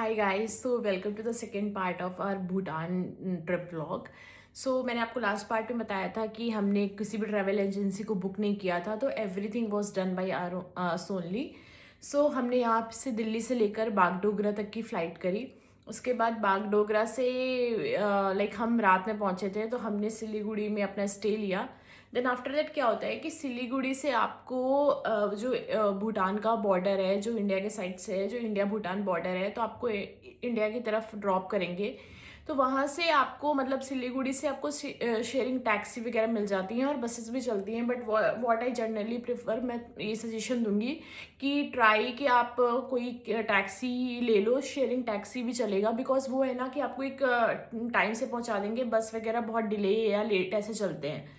Hi guys, so welcome to the second part of our Bhutan trip vlog. सो मैंने आपको last part में बताया था कि हमने किसी भी ट्रैवल एजेंसी को बुक नहीं किया था, तो everything was done by our only. सो हमने यहाँ से दिल्ली से लेकर बागडोगरा तक की फ़्लाइट करी। उसके बाद बागडोगरा से हम रात में पहुँचे थे, तो हमने सिलीगुड़ी में अपना स्टे लिया। देन आफ्टर दैट क्या होता है कि सिलीगुड़ी से आपको जो भूटान का बॉर्डर है, जो इंडिया के साइड से है, जो इंडिया भूटान बॉर्डर है, तो आपको इंडिया की तरफ ड्रॉप करेंगे। तो वहाँ से आपको मतलब सिलीगुड़ी से आपको शेयरिंग टैक्सी वगैरह मिल जाती हैं और बसेस भी चलती हैं। But what I generally prefer, मैं ये सजेशन दूंगी कि ट्राई कि आप कोई टैक्सी ले लो, शेयरिंग टैक्सी भी चलेगा। बिकॉज वो है ना कि आपको एक टाइम से पहुँचा देंगे, बस वगैरह बहुत डिले या लेट ऐसे चलते हैं।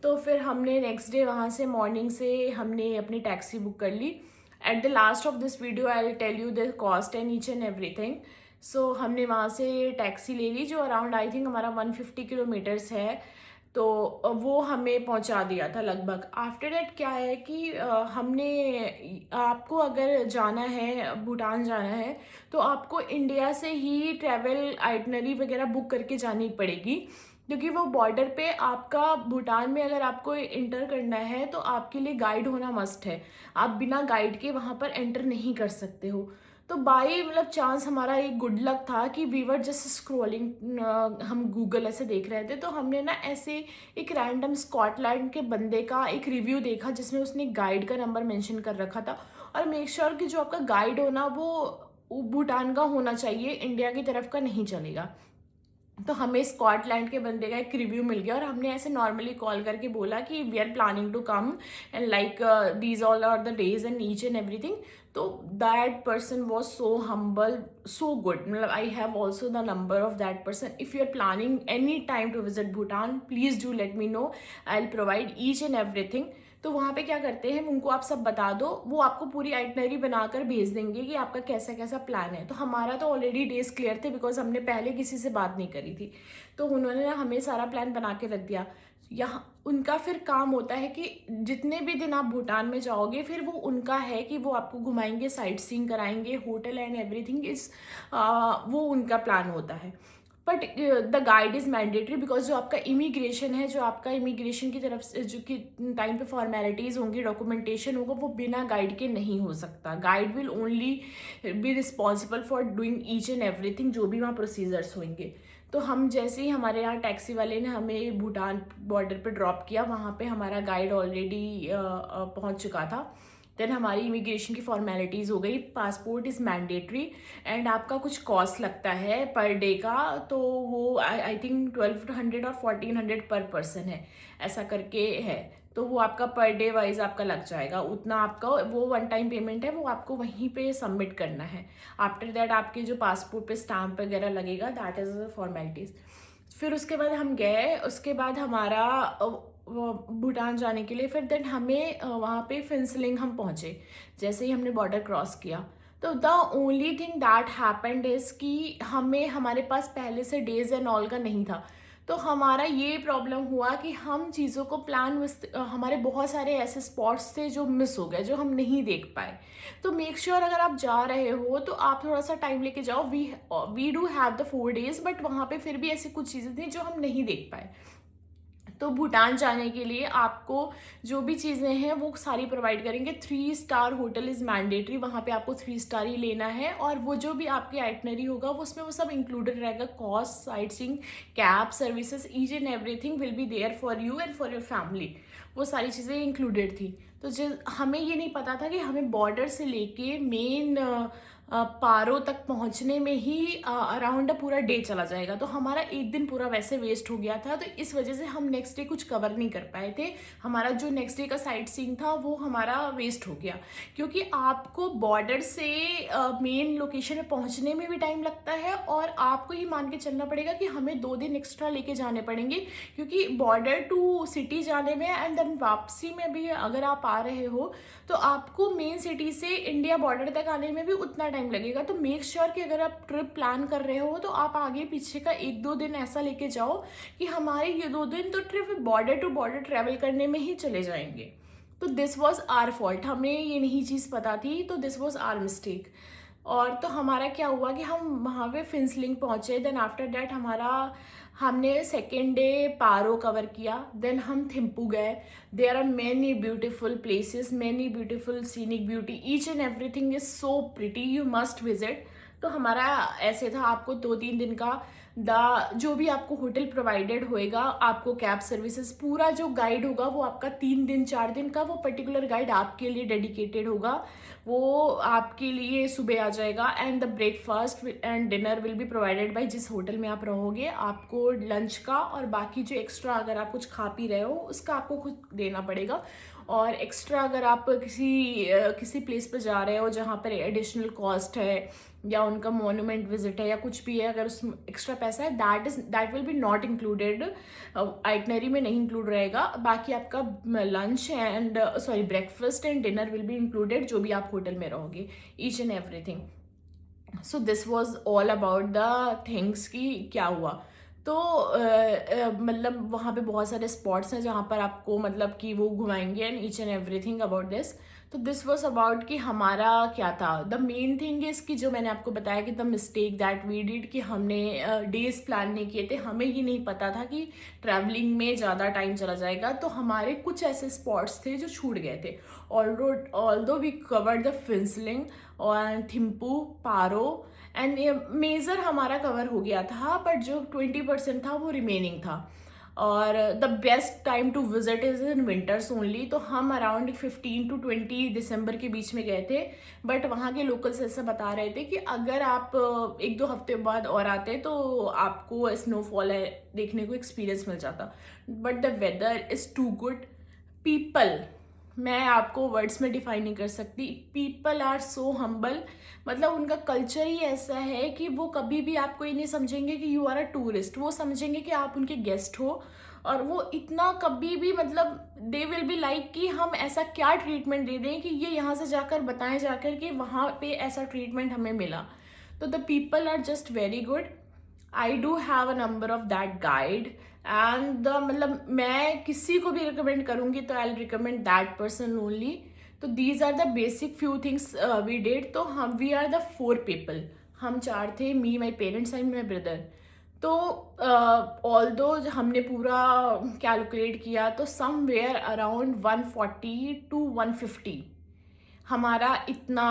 तो फिर हमने नेक्स्ट डे वहाँ से मॉर्निंग से हमने अपनी टैक्सी बुक कर ली। At the last of this video I will tell you the cost and each and everything. सो हमने वहाँ से टैक्सी ले ली जो अराउंड आई थिंक हमारा 150 किलोमीटर्स है। तो वो हमें पहुँचा दिया था लगभग। आफ्टर दैट क्या है कि हमने आपको अगर जाना है, भूटान जाना है, तो आपको इंडिया से ही ट्रैवल आइटनरी वगैरह बुक करके जानी पड़ेगी। क्योंकि वो बॉर्डर पे आपका भूटान में अगर आपको इंटर करना है तो आपके लिए गाइड होना मस्ट है। आप बिना गाइड के वहाँ पर एंटर नहीं कर सकते हो। तो बाई मतलब चांस हमारा एक गुड लक था कि वी वर जस्ट स्क्रॉलिंग, हम गूगल ऐसे देख रहे थे, तो हमने ना ऐसे एक रैंडम स्कॉटलैंड के बंदे का एक रिव्यू देखा जिसमें उसने गाइड का नंबर मेंशन कर रखा था। और मेक श्योर कि जो आपका गाइड हो ना वो भूटान का होना चाहिए, इंडिया की तरफ का नहीं चलेगा। तो हमें स्कॉटलैंड के बंदे का एक रिव्यू मिल गया और हमने ऐसे नॉर्मली कॉल करके बोला कि we are planning to come and like these all are the days and each and everything. तो that person was so humble, so good. मतलब I have also the number of that person. If you are planning any time to visit Bhutan, please do let me know, I will provide each and everything. तो वहाँ पे क्या करते हैं, उनको आप सब बता दो, वो आपको पूरी आइटनरी बनाकर भेज देंगे कि आपका कैसा कैसा प्लान है। तो हमारा तो ऑलरेडी डेज क्लियर थे बिकॉज हमने पहले किसी से बात नहीं करी थी। तो उन्होंने ना हमें सारा प्लान बना के रख दिया। यहाँ उनका फिर काम होता है कि जितने भी दिन आप भूटान में जाओगे, फिर वो उनका है कि वो आपको घुमाएंगे, साइट सीइंग कराएंगे, होटल एंड एवरीथिंग इज वो उनका प्लान होता है। But the guide is mandatory because जो आपका इमिग्रेशन है, जो आपका इमिग्रेशन की तरफ से जो कि टाइम पे फॉर्मेलिटीज़ होंगी, डॉक्यूमेंटेशन होगा, वो बिना गाइड के नहीं हो सकता। Guide will only be responsible for doing each and everything, जो भी वहाँ प्रोसीजर्स होंगे। तो हम जैसे ही हमारे यहाँ टैक्सी वाले ने हमें भूटान बॉर्डर पे ड्रॉप किया, वहाँ पे हमारा गाइड ऑलरेडी पहुँच चुका था। देन हमारी इमिग्रेशन की फॉर्मेलिटीज़ हो गई। पासपोर्ट इज़ मैंडेटरी एंड आपका कुछ कॉस्ट लगता है पर डे का, तो वो आई थिंक 1200 और 1400 पर पर्सन है, ऐसा करके है। तो वो आपका पर डे वाइज आपका लग जाएगा उतना। आपका वो वन टाइम पेमेंट है, वो आपको वहीं पे सबमिट करना है। आफ्टर दैट आपके जो पासपोर्ट पे स्टैम्प वगैरह लगेगा, दैट इज़ द फॉर्मेलिटीज़। फिर उसके बाद हम गए, उसके बाद हमारा भूटान जाने के लिए फिर देन हमें वहाँ पे फिंसलिंग हम पहुँचे। जैसे ही हमने बॉर्डर क्रॉस किया, तो the only thing that happened is कि हमें हमारे पास पहले से डेज एंड ऑल का नहीं था। तो हमारा ये प्रॉब्लम हुआ कि हम चीज़ों को हमारे बहुत सारे ऐसे स्पॉट्स थे जो मिस हो गए, जो हम नहीं देख पाए। तो मेक श्योर अगर आप जा रहे हो तो आप थोड़ा सा टाइम लेके जाओ। We do have the 4 days, but वहाँ पे फिर भी ऐसी कुछ चीज़ें थी जो हम नहीं देख पाए। तो भूटान जाने के लिए आपको जो भी चीज़ें हैं वो सारी प्रोवाइड करेंगे। 3 स्टार होटल इज़ मैंडेटरी, वहाँ पे आपको 3 स्टार ही लेना है। और वो जो भी आपकी आइटनरी होगा वो उसमें वो सब इंक्लूडेड रहेगा। Cost, sightseeing, cab services, each and everything will be there for you and for your family. वो सारी चीज़ें इंक्लूडेड थी। तो जो हमें ये नहीं पता था कि हमें बॉर्डर से लेके मेन पारो तक पहुंचने में ही अराउंड पूरा डे चला जाएगा। तो हमारा एक दिन पूरा वैसे वेस्ट हो गया था। तो इस वजह से हम नेक्स्ट डे कुछ कवर नहीं कर पाए थे। हमारा जो नेक्स्ट डे का साइट सीइंग था वो हमारा वेस्ट हो गया। क्योंकि आपको बॉर्डर से मेन लोकेशन में पहुंचने में भी टाइम लगता है, और आपको ये मान के चलना पड़ेगा कि हमें 2 दिन एक्स्ट्रा लेके जाने पड़ेंगे। क्योंकि बॉर्डर टू सिटी जाने में एंड देन वापसी में भी अगर आप आ रहे हो तो आपको मेन सिटी से इंडिया बॉर्डर तक आने में भी उतना टाइम लगेगा। तो मेक श्योर कि अगर आप ट्रिप प्लान कर रहे हो तो आप आगे पीछे का 1-2 दिन ऐसा लेके जाओ कि हमारे ये 2 दिन तो trip border to border travel करने में ही चले जाएंगे। तो दिस वॉज आर फॉल्ट, हमें ये नहीं चीज़ पता थी, तो दिस वॉज आर मिस्टेक। और तो हमारा क्या हुआ कि हम वहाँ पे फिंसलिंग पहुँचे, देन आफ्टर दैट हमने सेकेंड डे पारो कवर किया, देन हम थिम्पू गए। There are many beautiful places, many beautiful scenic beauty, each and everything is so pretty, you must visit. तो हमारा ऐसे था, आपको 2-3 दिन का जो भी आपको होटल प्रोवाइडेड होएगा, आपको कैब सर्विसेज, पूरा जो गाइड होगा वो आपका 3-4 दिन का, वो पर्टिकुलर गाइड आपके लिए डेडिकेटेड होगा। वो आपके लिए सुबह आ जाएगा, and the breakfast and dinner will be provided by जिस होटल में आप रहोगे। आपको लंच का और बाकी जो एक्स्ट्रा अगर आप कुछ खा पी रहे हो उसका आपको खुद देना पड़ेगा। और एक्स्ट्रा अगर आप किसी प्लेस पर जा रहे हो जहाँ पर एडिशनल कॉस्ट है या उनका मोन्यूमेंट विजिट है या कुछ भी है, अगर उसमें एक्स्ट्रा पैसा है, that will be not included, itinerary में नहीं इंक्लूड रहेगा। बाकी आपका lunch and breakfast and dinner will be included, जो भी आप होटल में रहोगे, each and everything. So this was all about the things कि क्या हुआ। तो मतलब वहाँ पे बहुत सारे स्पॉट्स हैं जहाँ पर आपको मतलब कि वो घुमाएंगे, and each and everything about this. तो दिस वॉज अबाउट कि हमारा क्या था। द मेन थिंग इज़ कि जो मैंने आपको बताया कि the mistake that we did, कि हमने डेज प्लान नहीं किए थे, हमें ये नहीं पता था कि ट्रैवलिंग में ज़्यादा टाइम चला जाएगा। तो हमारे कुछ ऐसे स्पॉट्स थे जो छूट गए थे। ऑल्दो वी कवर्ड द फिंसलिंग और थिम्पू, पारो एंड मेजर हमारा कवर हो गया था, बट जो 20% था वो रिमेनिंग था। और the best time to visit is in winters only. तो हम अराउंड 15 to 20 दिसंबर के बीच में गए थे, बट वहाँ के लोकल्स ऐसा बता रहे थे कि अगर आप 1-2 हफ्ते बाद और आते तो आपको स्नोफॉल देखने को एक्सपीरियंस मिल जाता। But the weather is too good. People, मैं आपको वर्ड्स में डिफाइन नहीं कर सकती। पीपल आर सो हम्बल, मतलब उनका कल्चर ही ऐसा है कि वो कभी भी आपको ये नहीं समझेंगे कि यू आर अ टूरिस्ट, वो समझेंगे कि आप उनके गेस्ट हो। और वो इतना कभी भी मतलब दे विल बी लाइक कि हम ऐसा क्या ट्रीटमेंट दे दें कि ये यहाँ से जाकर बताएं जाकर कि वहाँ पे ऐसा ट्रीटमेंट हमें मिला। तो the people are just very good. I do have a number of that guide, and the मतलब मैं किसी को भी रिकमेंड करूँगी तो I will recommend that person only. तो these are the basic few things we did. तो हम वी आर द 4 people, हम 4 थे, me, my parents and my brother. तो ऑल्दो हमने पूरा कैलकुलेट किया तो समवेयर अराउंड 140 to 150 हमारा इतना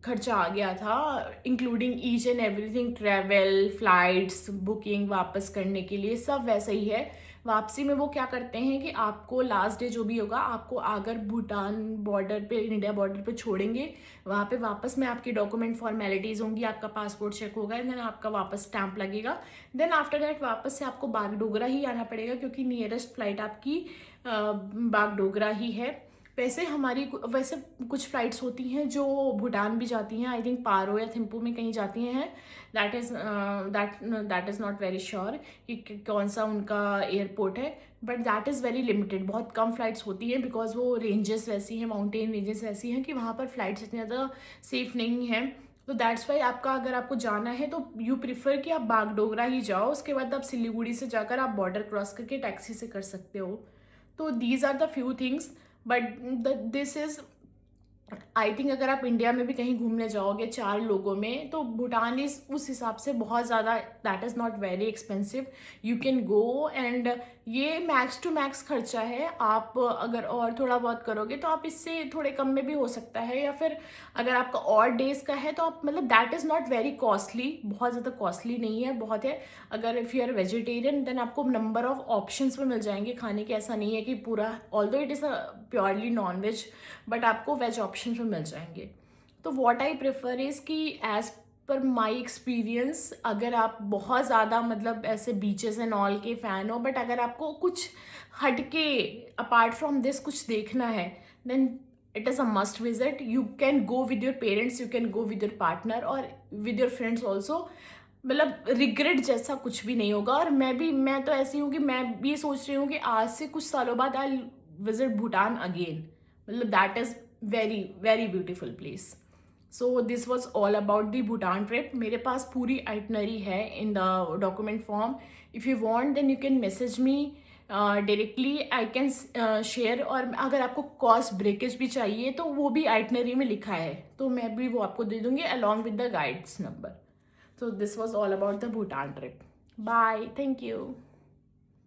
खर्चा आ गया था, including each and everything, travel, flights, booking, वापस करने के लिए सब वैसा ही है। वापसी में वो क्या करते हैं कि आपको लास्ट डे जो भी होगा, आपको अगर भूटान बॉर्डर पे, इंडिया बॉर्डर पे छोड़ेंगे, वहाँ पे वापस में आपकी डॉक्यूमेंट फॉर्मेलिटीज़ होंगी, आपका पासपोर्ट चेक होगा, देन आपका वापस स्टैंप लगेगा। देन आफ्टर दैट वापस से आपको बागडोगरा ही आना पड़ेगा, क्योंकि नियरेस्ट फ्लाइट आपकी बागडोगरा ही है। वैसे कुछ फ्लाइट्स होती हैं जो भूटान भी जाती हैं, आई थिंक पारो या थिम्पू में कहीं जाती हैं। That is not very sure कि कौन सा उनका एयरपोर्ट है, but that is very limited. बहुत कम फ्लाइट्स होती हैं, बिकॉज वो रेंजेस वैसी हैं, माउंटेन रेंजेस ऐसी हैं कि वहाँ पर फ्लाइट्स इतनी ज़्यादा सेफ नहीं हैं। तो दैट्स वाई अगर आपको जाना है तो यू प्रिफर कि आप बागडोगरा ही जाओ, उसके बाद आप सिलीगुड़ी से जाकर आप बॉर्डर क्रॉस करके टैक्सी से कर सकते हो। तो these are the few things, but this is, I think अगर आप इंडिया में भी कहीं घूमने जाओगे 4 लोगों में, तो भूटान इज उस हिसाब से बहुत ज़्यादा, that is not very expensive, you can go. And ये मैक्स टू मैक्स खर्चा है। आप अगर और थोड़ा बहुत करोगे तो आप इससे थोड़े कम में भी हो सकता है, या फिर अगर आपका और डेज का है तो आप मतलब that is not very costly, बहुत ज़्यादा कॉस्टली नहीं है, बहुत है। अगर if you are vegetarian then आपको नंबर ऑफ ऑप्शंस भी मिल जाएंगे खाने के, ऐसा नहीं है कि पूरा, although it is a purely non veg, but आपको वेज ऑप्शन भी मिल जाएंगे। तो व्हाट आई प्रेफर इज़ कि एज़ पर माई एक्सपीरियंस, अगर आप बहुत ज़्यादा मतलब ऐसे बीचेस एंड ऑल के फ़ैन हो, बट अगर आपको कुछ हटके अपार्ट फ्रॉम दिस कुछ देखना है, then it is a must visit. You can go with your parents, you can go with your partner और विद योर फ्रेंड्स ऑल्सो। मतलब रिग्रेट जैसा कुछ भी नहीं होगा। और मैं तो ऐसी हूँ कि मैं भी सोच रही हूँ कि आज से कुछ सालों बाद आई विजिट भूटान अगेन। मतलब that is very very beautiful place. So this was all about the Bhutan trip. मेरे पास पूरी आइटनरी है in the document form. If you want then you can message me directly I can share, और अगर आपको cost breakage भी चाहिए तो वो भी आइटनरी में लिखा है, तो मैं भी वो आपको दे दूँगी along with the guides number. So this was all about the Bhutan trip. Bye. Thank you.